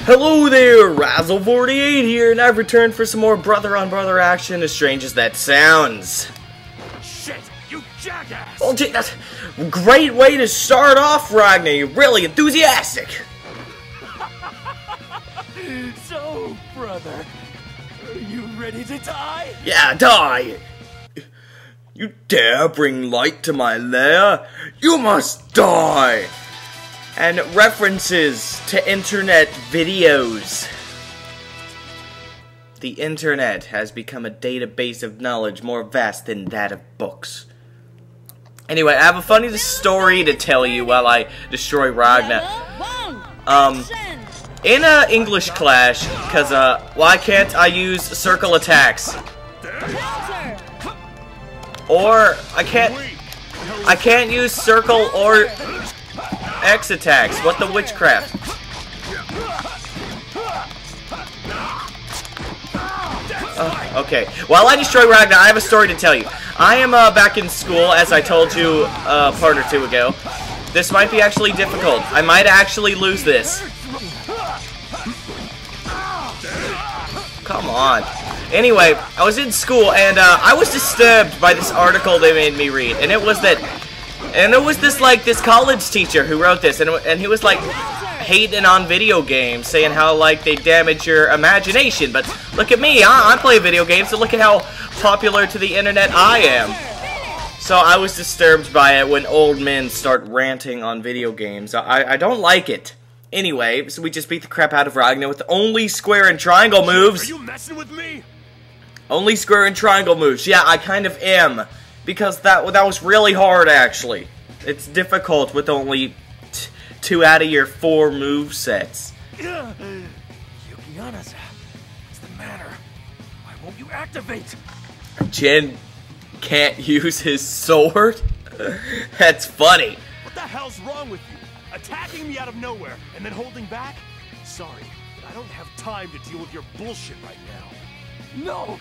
Hello there, Razzle48 here, and I've returned for some more brother-on-brother action, as strange as that sounds. Shit, you jackass! Well, that's a great way to start off, Ragnar. You're really enthusiastic. So, brother, are you ready to die? Yeah, die! You dare bring light to my lair? You must die! And references to internet videos. The internet has become a database of knowledge more vast than that of books. Anyway, I have a funny story to tell you while I destroy Ragnar. In English class, because why can't I use circle attacks? Or I can't use circle or X attacks. What the witchcraft? Okay. While I destroy Ragnar, I have a story to tell you. I am back in school, as I told you a part or two ago. This might be actually difficult. I might actually lose this. Come on. Anyway, I was in school, and I was disturbed by this article they made me read, and it was this college teacher who wrote this, and he was like hating on video games, saying how like they damage your imagination. But look at me, I play video games, so look at how popular to the internet I am. So I was disturbed by it when old men start ranting on video games. I don't like it. Anyway, so we just beat the crap out of Ragnar with only square and triangle moves. Are you messing with me? Only square and triangle moves. Yeah, I kind of am. Because that was really hard, actually. It's difficult with only 2 out of your 4 move sets. Yukiana's, what's the matter? Why won't you activate? Jin can't use his sword? That's funny. What the hell's wrong with you? Attacking me out of nowhere and then holding back? Sorry, but I don't have time to deal with your bullshit right now. No!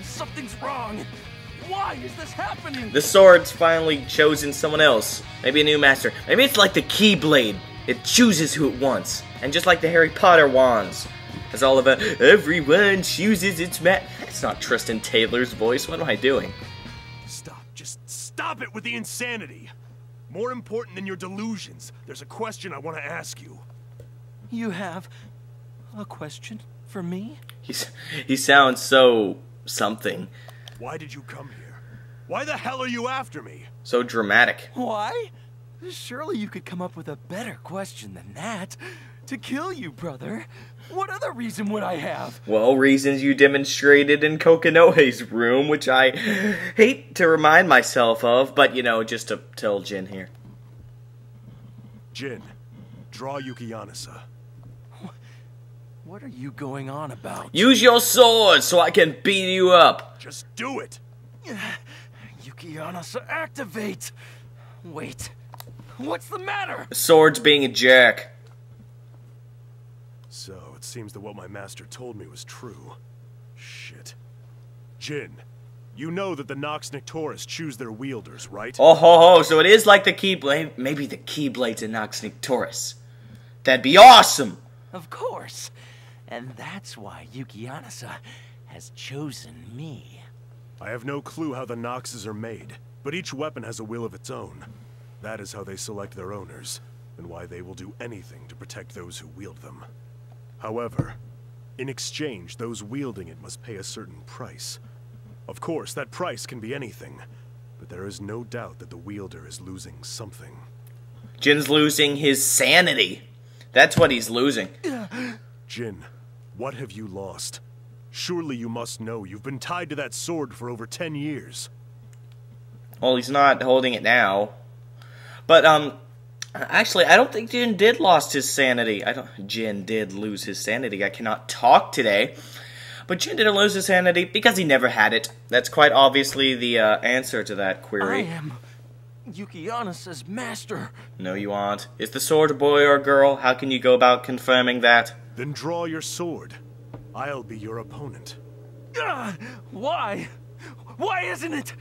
Something's wrong! Why is this happening? The sword's finally chosen someone else. Maybe a new master. Maybe it's like the Keyblade. It chooses who it wants. And just like the Harry Potter wands. It's all about everyone chooses its It's not Tristan Taylor's voice. What am I doing? Stop. Just stop it with the insanity. More important than your delusions, there's a question I want to ask you. You have a question for me? He sounds so something. Why did you come here? Why the hell are you after me? So dramatic. Why? Surely you could come up with a better question than that. To kill you, brother. What other reason would I have? Well, reasons you demonstrated in Kokinoe's room, which I hate to remind myself of, but, you know, just to tell Jin here. Jin, draw Yukiyanasa. What are you going on about? Use your sword so I can beat you up. Just do it. Yukiyanasa, activate. Wait, what's the matter? The sword's being a jerk. So, it seems that what my master told me was true. Shit. Jin, you know that the Nox Nictoris choose their wielders, right? Oh ho ho, so it is like the Keyblade. Maybe the Keyblade's a Nox Nictoris. That'd be awesome! Of course. And that's why Yukiyanasa has chosen me. I have no clue how the Noxes are made, but each weapon has a will of its own. That is how they select their owners, and why they will do anything to protect those who wield them. However, in exchange, those wielding it must pay a certain price. Of course, that price can be anything, but there is no doubt that the wielder is losing something. Jin's losing his sanity. That's what he's losing. Jin, what have you lost? Surely you must know you've been tied to that sword for over 10 years. Well, he's not holding it now. But, actually, I don't think Jin did lost his sanity. Jin did lose his sanity. I cannot talk today. But Jin didn't lose his sanity because he never had it. That's quite obviously the answer to that query. I am Yukiyanasa's master. No, you aren't. Is the sword a boy or a girl? How can you go about confirming that? Then draw your sword. I'll be your opponent. Why? Why isn't it?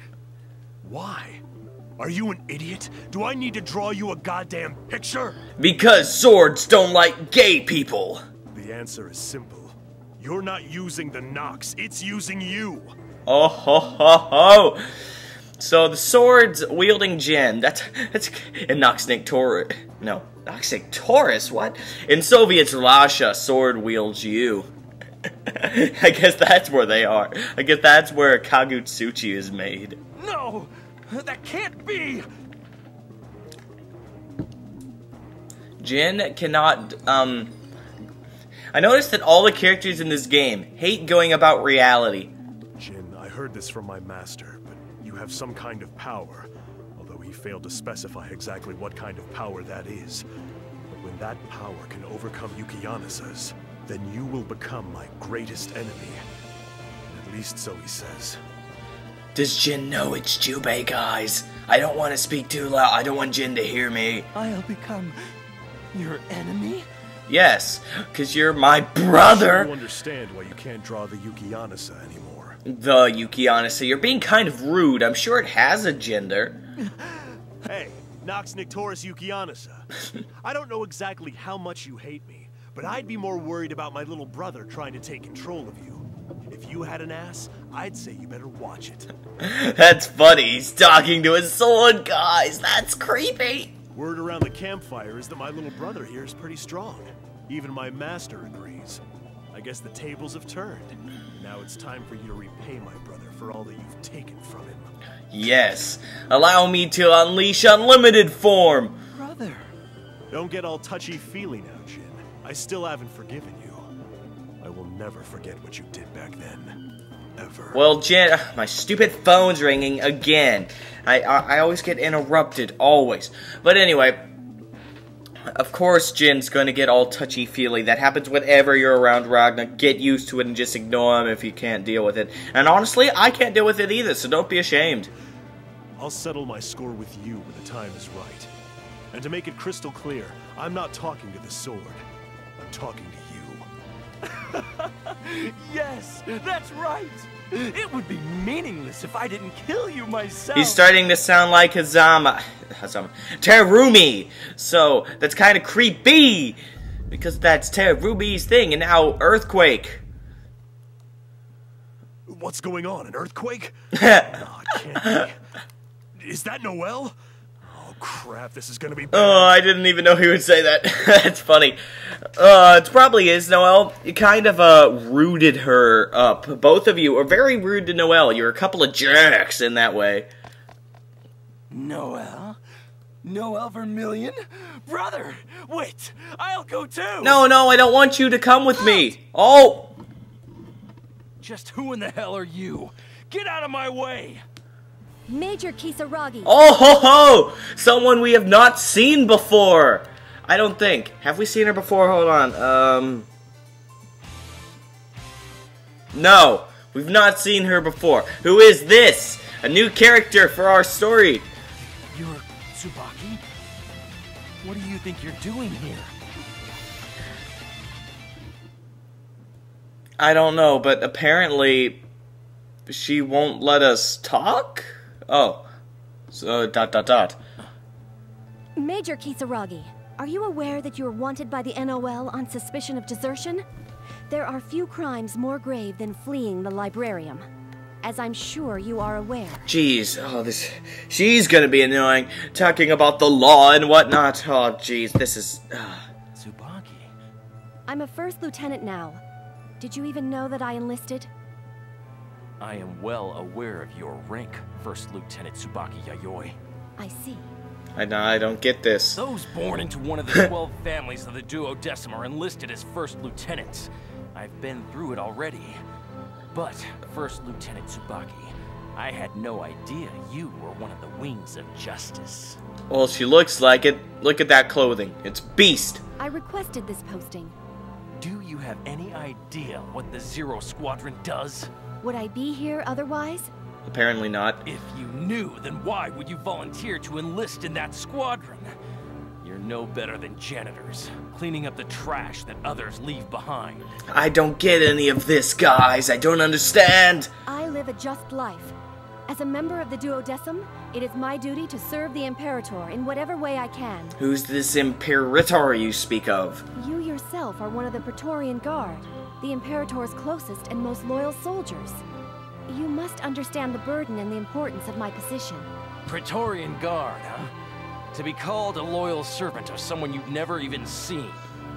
Why? Are you an idiot? Do I need to draw you a goddamn picture? Because swords don't like gay people. The The answer is simple. You're not using the Nox, it's using you! Oh ho ho ho! So the swords wielding Jin, that's in Noxnick Taurus. No, Noxnick Taurus, what? In Soviet Russia, sword wields you. I guess that's where they are. I guess that's where Kagutsuchi is made. No! That can't be! Jin cannot, I noticed that all the characters in this game hate going about reality. Jin, I heard this from my master, but you have some kind of power, although he failed to specify exactly what kind of power that is. But when that power can overcome Yukianasa's, then you will become my greatest enemy. At least so he says. Does Jin know it's Jubei, guys? I don't want to speak too loud. I don't want Jin to hear me. I'll become your enemy? Yes, because you're my brother. I don't understand why you can't draw the Yukianasa anymore. The Yukianasa, you're being kind of rude. I'm sure it has a gender. Hey, Nox Nictoris Yukianasa. I don't know exactly how much you hate me, but I'd be more worried about my little brother trying to take control of you. If you had an ass, I'd say you better watch it. That's funny. He's talking to his sword, guys. That's creepy. Word around the campfire is that my little brother here is pretty strong. Even my master agrees. I guess the tables have turned. Now it's time for you to repay my brother for all that you've taken from him. Yes. Allow me to unleash unlimited form. Brother. Don't get all touchy-feely now, Jin. I still haven't forgiven you. I will never forget what you did back then. Ever. Well, Jin, my stupid phone's ringing again. I always get interrupted, always. But anyway, of course Jin's gonna get all touchy-feely. That happens whenever you're around Ragnar. Get used to it and just ignore him if you can't deal with it. And honestly, I can't deal with it either, so don't be ashamed. I'll settle my score with you when the time is right. And to make it crystal clear, I'm not talking to the sword. I'm talking to you. Yes, that's right. It would be meaningless if I didn't kill you myself. He's starting to sound like Terumi. So that's kind of creepy because that's Terumi's thing. And now Earthquake. What's going on? An earthquake? Nah, it can't be. Is that Noelle? Oh crap! This is gonna be bad. Oh, I didn't even know he would say that. That's funny. It probably is, Noelle. You kind of, rooted her up. Both of you are very rude to Noelle. You're a couple of jerks in that way. Noelle? Noelle Vermillion? Brother! Wait! I'll go too! No, I don't want you to come with me. Oh! Just who in the hell are you? Get out of my way! Major Kisaragi. Oh ho ho! Someone we have not seen before. I don't think. Have we seen her before? Hold on. No, we've not seen her before. Who is this? A new character for our story. You're Tsubaki? What do you think you're doing here? I don't know, but apparently she won't let us talk? Oh. So, ... Major Kisaragi, are you aware that you are wanted by the NOL on suspicion of desertion? There are few crimes more grave than fleeing the librarium, as I'm sure you are aware. Jeez, she's gonna be annoying, talking about the law and whatnot. Oh, jeez, this is... Tsubaki. I'm a first lieutenant now. Did you even know that I enlisted? I am well aware of your rank, First Lieutenant Tsubaki Yayoi. I see. I don't get this. Those born into one of the 12 families of the Duodecim are enlisted as First Lieutenants. I've been through it already. But, First Lieutenant Tsubaki, I had no idea you were one of the wings of justice. Well, she looks like it. Look at that clothing. It's beast. I requested this posting. Do you have any idea what the Zero Squadron does? Would I be here otherwise? Apparently not. If you knew, then why would you volunteer to enlist in that squadron? You're no better than janitors, cleaning up the trash that others leave behind. I don't get any of this, guys. I don't understand. I live a just life, As a member of the Duodecim, it is my duty to serve the Imperator in whatever way I can. Who's this Imperator you speak of? You yourself are one of the Praetorian Guard, the Imperator's closest and most loyal soldiers. You must understand the burden and the importance of my position. Praetorian Guard, huh? To be called a loyal servant of someone you've never even seen.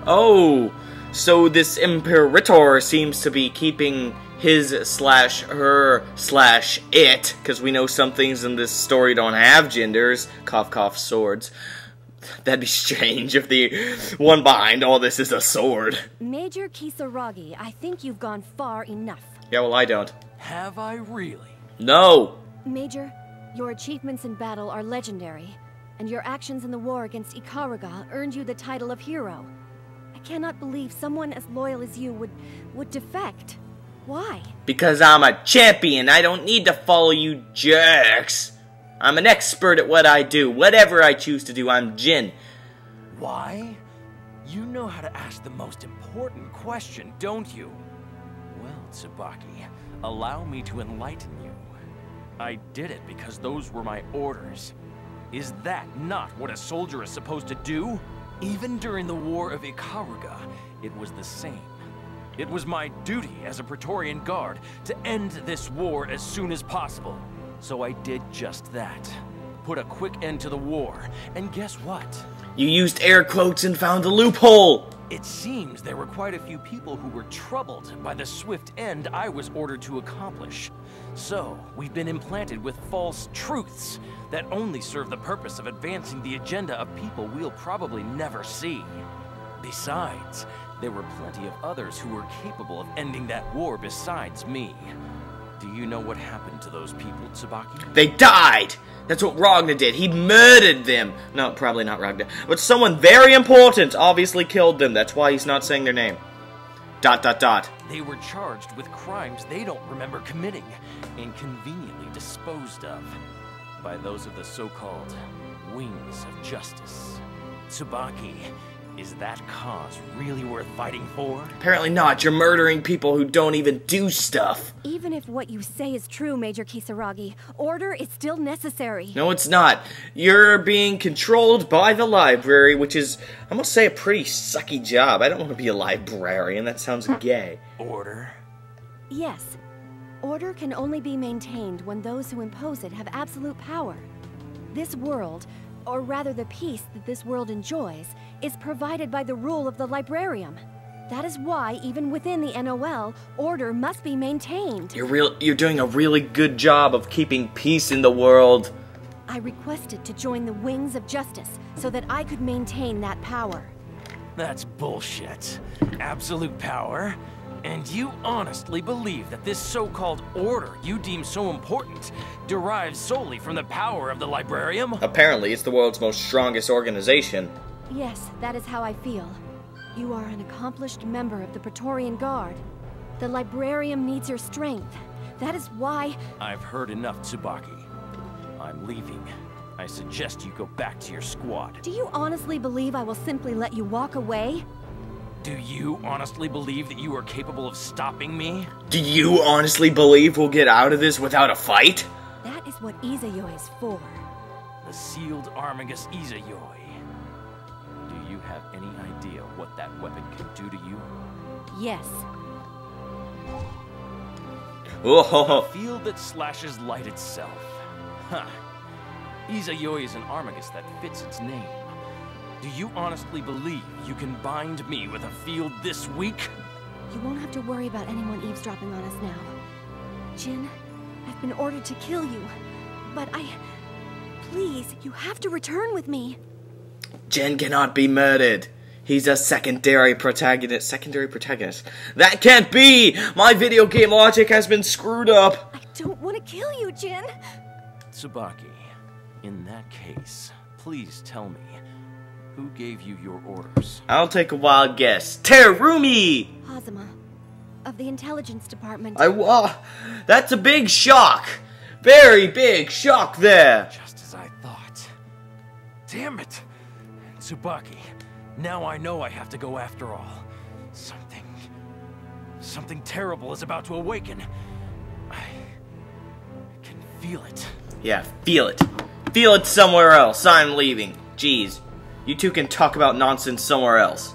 Oh, so this Imperator seems to be keeping his/her/it, because we know some things in this story don't have genders. Cough, cough, swords. That'd be strange if the one behind all this is a sword. Major Kisaragi, I think you've gone far enough. Yeah, well, I don't. Have I really? No! Major, your achievements in battle are legendary, and your actions in the war against Ikaruga earned you the title of hero. I cannot believe someone as loyal as you would defect. Why? Because I'm a champion. I don't need to follow you jerks. I'm an expert at what I do. Whatever I choose to do, I'm Jin. Why? You know how to ask the most important question, don't you? Well, Tsubaki, allow me to enlighten you. I did it because those were my orders. Is that not what a soldier is supposed to do? Even during the War of Ikaruga, it was the same. It was my duty as a Praetorian Guard to end this war as soon as possible. So I did just that. Put a quick end to the war, and guess what? You used air quotes and found a loophole. It seems there were quite a few people who were troubled by the swift end I was ordered to accomplish. So, we've been implanted with false truths that only serve the purpose of advancing the agenda of people we'll probably never see. Besides, there were plenty of others who were capable of ending that war besides me. Do you know what happened to those people, Tsubaki? They died! That's what Ragnar did. He murdered them. No, probably not Ragnar. But someone very important obviously killed them. That's why he's not saying their name. ... They were charged with crimes they don't remember committing and conveniently disposed of by those of the so-called wings of justice. Tsubaki, is that cause really worth fighting for? Apparently not. You're murdering people who don't even do stuff. Even if what you say is true, Major Kisaragi, order is still necessary. No, it's not. You're being controlled by the library, which is, I must say, a pretty sucky job. I don't want to be a librarian. That sounds gay. Order? Yes. Order can only be maintained when those who impose it have absolute power. This world, or rather the peace that this world enjoys, is provided by the rule of the librarium. That is why, even within the NOL, order must be maintained. You're doing a really good job of keeping peace in the world. I requested to join the Wings of Justice so that I could maintain that power. That's bullshit. Absolute power? And you honestly believe that this so-called order you deem so important derives solely from the power of the librarium? Apparently, it's the world's most strongest organization. Yes, that is how I feel. You are an accomplished member of the Praetorian Guard. The librarium needs your strength. That is why... I've heard enough, Tsubaki. I'm leaving. I suggest you go back to your squad. Do you honestly believe I will simply let you walk away? Do you honestly believe that you are capable of stopping me? Do you honestly believe we'll get out of this without a fight? That is what Izayoi is for. The sealed Armagus Izayoi. Do you have any idea what that weapon can do to you? Yes. Oh. A field that slashes light itself. Huh. Izayoi is an Armagus that fits its name. Do you honestly believe you can bind me with a field this weak? You won't have to worry about anyone eavesdropping on us now. Jin, I've been ordered to kill you, but please, you have to return with me. Jin cannot be murdered. He's a secondary protagonist. That can't be! My video game logic has been screwed up. I don't want to kill you, Jin. Tsubaki, in that case, please tell me, who gave you your orders? I'll take a wild guess. Terumi! Hazama, of the Intelligence Department. That's a big shock. Very big shock there. Just as I thought. Damn it! Tsubaki, now I know I have to go after all. Something terrible is about to awaken. I can feel it. Yeah, feel it. Feel it somewhere else. I'm leaving. Jeez. You two can talk about nonsense somewhere else.